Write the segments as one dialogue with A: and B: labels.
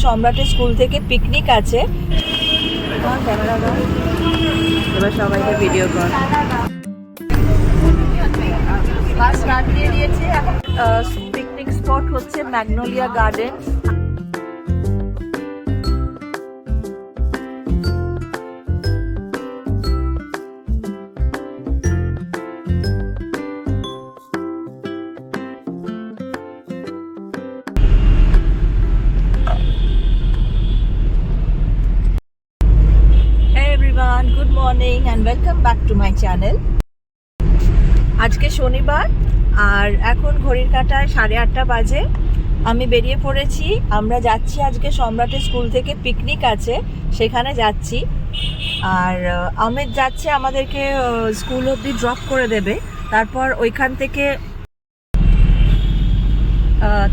A: সম্রাটের স্কুল থেকে পিকনিক আছে। এবার সবাইকে ভিডিও কর। বাস স্টার্ট দিয়ে দিয়েছে। এখন পিকনিক স্পট হচ্ছে magnolia garden. Good morning and welcome back to my channel. আজকে শনিবার আর এখন ঘড়ির কাঁটায় 8:30 বাজে। আমি বেরিয়ে পড়েছি। আমরা যাচ্ছি আজকে সম্রাটের স্কুল থেকে পিকনিক আছে, সেখানে যাচ্ছি। আর আমেদ যাচ্ছে, আমাদেরকে স্কুল অবধি ড্রপ করে দেবে। তারপর ওইখান থেকে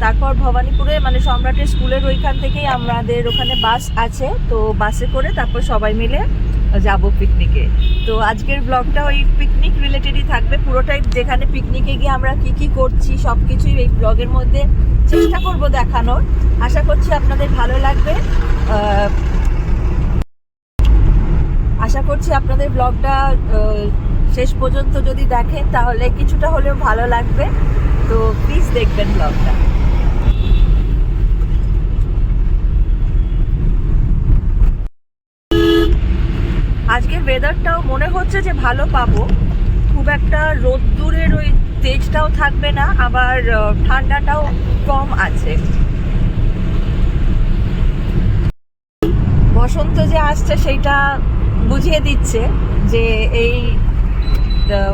A: তারপর ভবানীপুরে মানে সম্রাটের স্কুলের ওইখান থেকেই আমাদের ওখানে বাস আছে, তো বাসে করে তারপর সবাই মিলে যাব পিকনিকে। তো আজকের ব্লগটা ওই পিকনিক রিলেটেডই থাকবে পুরোটাই। যেখানে পিকনিকে গিয়ে আমরা কি করছি সব কিছুই এই ব্লগের মধ্যে চেষ্টা করব দেখানোর। আশা করছি আপনাদের ভালো লাগবে। আশা করছি আপনাদের ব্লগটা শেষ পর্যন্ত যদি দেখেন তাহলে কিছুটা হলেও ভালো লাগবে। তো প্লিজ দেখবেন ব্লগটা। আজকের ওয়েদারটাও মনে হচ্ছে যে ভালো পাবো, খুব একটা রোদ্দুরের ওই তেজটাও থাকবে না, আবার ঠান্ডাটাও কম আছে। বসন্ত যে আসছে সেইটা বুঝিয়ে দিচ্ছে যে এই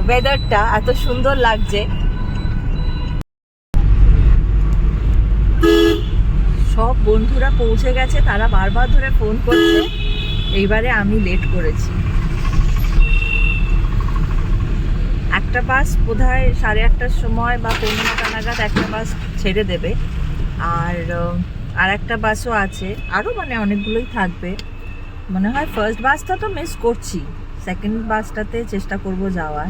A: ওয়েদারটা এত সুন্দর লাগছে। সব বন্ধুরা পৌঁছে গেছে, তারা বারবার ধরে ফোন করছে। এইবারে আমি লেট করেছি। একটা বাস বোধহয় 8:30টার সময় বা 9:15 নাগাদ একটা বাস ছেড়ে দেবে। আর একটা বাসও আছে, আরও মানে অনেকগুলোই থাকবে মনে হয়। ফার্স্ট বাসটা তো মিস করছি, সেকেন্ড বাসটাতে চেষ্টা করব যাওয়ার।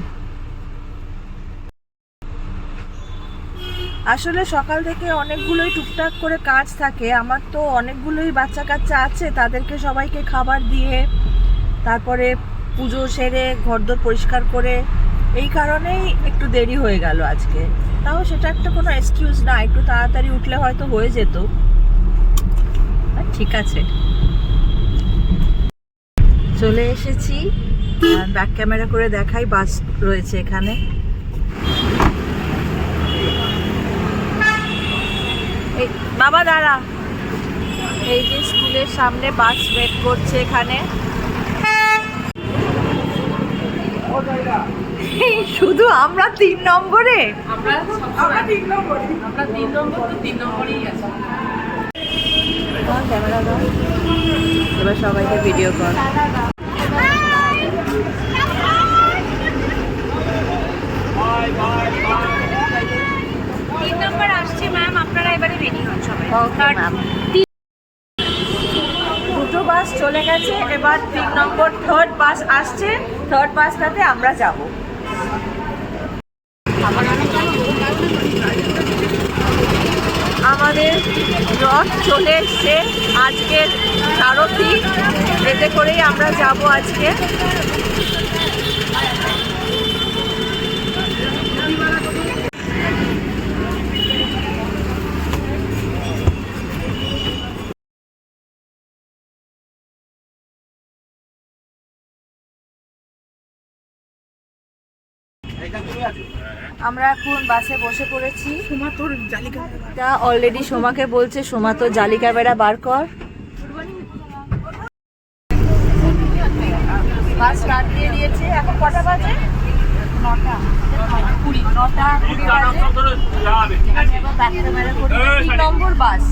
A: আসলে সকাল থেকে অনেকগুলোই টুকটাক করে কাজ থাকে। আমার তো অনেকগুলোই বাচ্চা কাচ্চা আছে, তাদেরকে সবাইকে খাবার দিয়ে তারপরে পুজো সেরে ঘরদোর পরিষ্কার করে, এই কারণেই একটু দেরি হয়ে গেল আজকে। তাও সেটা একটা কোনো এক্সকিউজ না, একটু তাড়াতাড়ি উঠলে হয়তো হয়ে যেত। ঠিক আছে, চলে এসেছি। ব্যাক ক্যামেরা করে দেখাই, বাস রয়েছে এখানে। বাবা দাঁড়া, এই যে স্কুলের সামনে বাস ওয়েট করছে এখানে। শুধু আমরা 3 নম্বরে, আমরা 3 নম্বর তো 3 নম্বরেই আছে। ক্যামেরা দাও, এবার সবাইকে ভিডিও কর। দুটো বাস চলে গেছে, এবার 3 নম্বর থার্ড বাস আসছে। থার্ড বাসটাতে আমরা যাব। আমাদের রথ চলে এসছে, আজকের সারথি, এতে করেই আমরা যাব আজকে। আমরা এখন বাসে বসে পড়েছি। সোমা তোর জালি ক্যামেরা অলরেডি সোমাকে বলছে, সোমা তোর জালি ক্যামেরা বার কর। বাস স্টার্ট দিয়ে দিয়েছে। এখন কটা বাজে? 9:20 বাজে। ব্যাক ক্যামেরা করে 3 নম্বর বাস।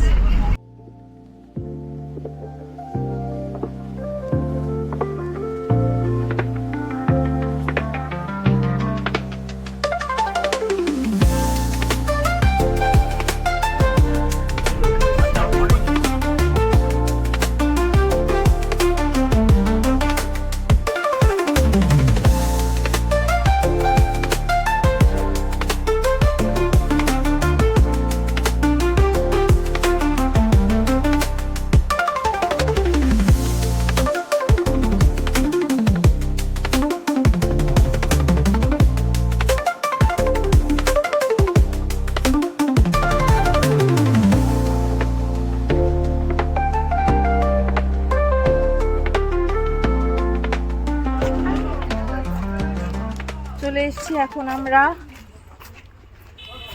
A: এসেছি এখন আমরা।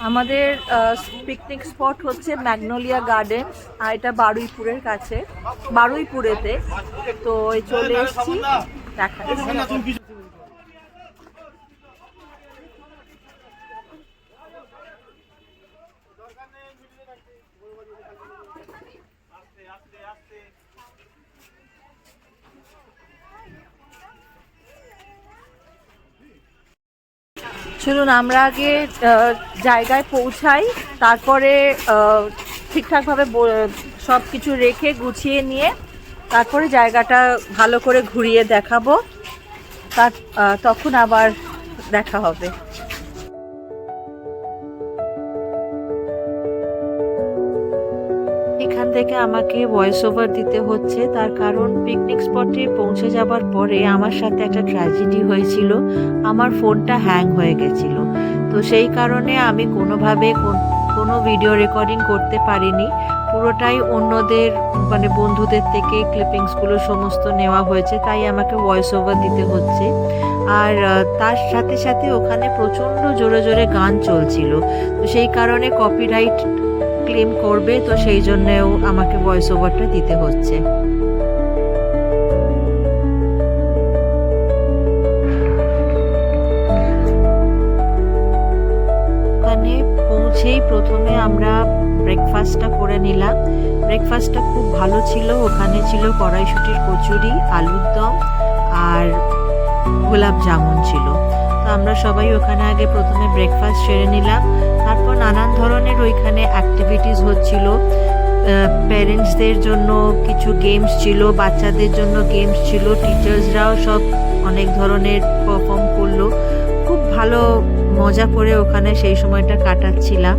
A: আমাদের পিকনিক স্পট হচ্ছে ম্যাগনোলিয়া গার্ডেন্স, আর এটা বারুইপুরের কাছে, বারুইপুরেতে। তো চলে এসেছি, দেখা চলুন আমরা আগে জায়গায় পৌঁছাই, তারপরে ঠিকঠাকভাবে সব কিছু রেখে গুছিয়ে নিয়ে তারপরে জায়গাটা ভালো করে ঘুরিয়ে দেখাবো, তখন আবার দেখা হবে। এখান থেকে আমাকে ভয়েস ওভার দিতে হচ্ছে, তার কারণ পিকনিক স্পটে পৌঁছে যাবার পরে আমার সাথে একটা ট্র্যাজেডি হয়েছিল। আমার ফোনটা হ্যাং হয়ে গেছিল, তো সেই কারণে আমি কোনোভাবে কোনো ভিডিও রেকর্ডিং করতে পারিনি। পুরোটাই অন্যদের মানে বন্ধুদের থেকে ক্লিপিংসগুলো সমস্ত নেওয়া হয়েছে, তাই আমাকে ভয়েস ওভার দিতে হচ্ছে। আর তার সাথে সাথে ওখানে প্রচণ্ড জোরে জোরে গান চলছিল, তো সেই কারণে কপিরাইট ক্লেম করবে, তো সেই জন্যেও আমাকে ভয়েস ওভারটা দিতে হচ্ছে। ওখানে পৌঁছেই প্রথমে আমরা ব্রেকফাস্টটা করে নিলাম। ব্রেকফাস্টটা খুব ভালো ছিল। ওখানে ছিল কড়াইশুঁটির কচুরি, আলুর দম আর গোলাপ জামুন ছিল। তো আমরা সবাই ওখানে আগে প্রথমে ব্রেকফাস্ট সেরে নিলাম। তারপর নানান ধরনের ওইখানে অ্যাক্টিভিটিস হচ্ছিল। প্যারেন্টসদের জন্য কিছু গেমস ছিল, বাচ্চাদের জন্য গেমস ছিল, টিচার্সরাও সব অনেক ধরনের পারফর্ম করলো। খুব ভালো মজা করে ওখানে সেই সময়টা কাটাচ্ছিলাম।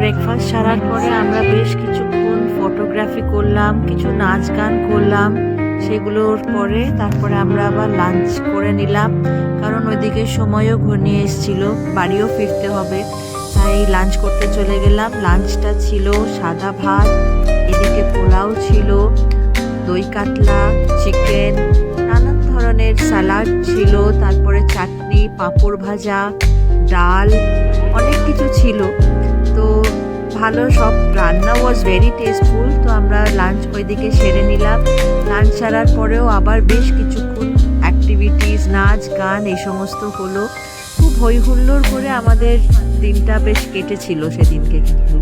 A: ব্রেকফাস্ট সারার পরে আমরা বেশ কিছুক্ষণ ফটোগ্রাফি করলাম, কিছু নাচ গান করলাম। সেগুলোর পরে তারপরে আমরা আবার লাঞ্চ করে নিলাম, কারণ ওইদিকে সময়ও ঘনিয়ে এসেছিল, বাড়িও ফিরতে হবে, তাই লাঞ্চ করতে চলে গেলাম। লাঞ্চটা ছিল সাদা ভাত, এদিকে পোলাও ছিল, দই কাতলা, চিকেন, নানান ধরনের স্যালাড ছিল, তারপরে চাটনি, পাঁপড় ভাজা, ডাল, অনেক কিছু ছিল। তো ভালো, সব রান্না ওয়াজ ভেরি টেস্টফুল। তো আমরা লাঞ্চ ওইদিকে সেরে নিলাম। লাঞ্চ সারার পরেও আবার বেশ কিছুক্ষণ অ্যাক্টিভিটিস, নাচ গান এই সমস্ত হলো। খুব হই হুল্লোড় করে আমাদের দিনটা বেশ কেটেছিল সেদিনকে। কিন্তু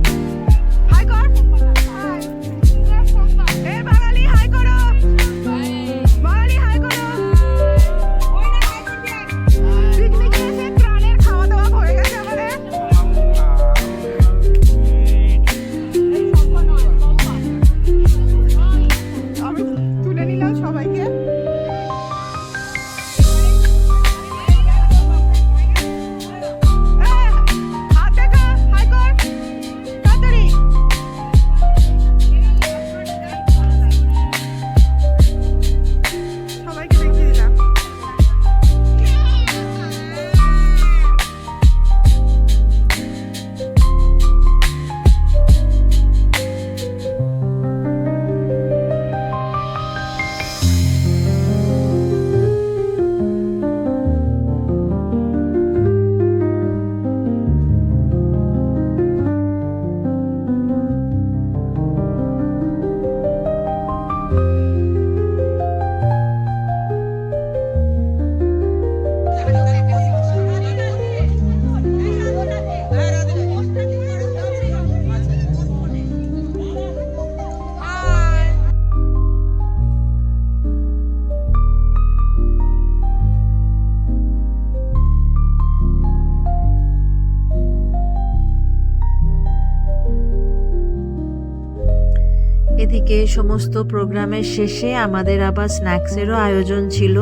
A: আজকে সমস্ত প্রোগ্রামের শেষে আমাদের আবার স্ন্যাক্সেরও আয়োজন ছিল,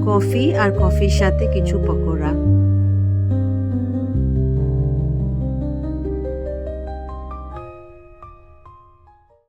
A: কফি আর কফির সাথে কিছু পকোড়া।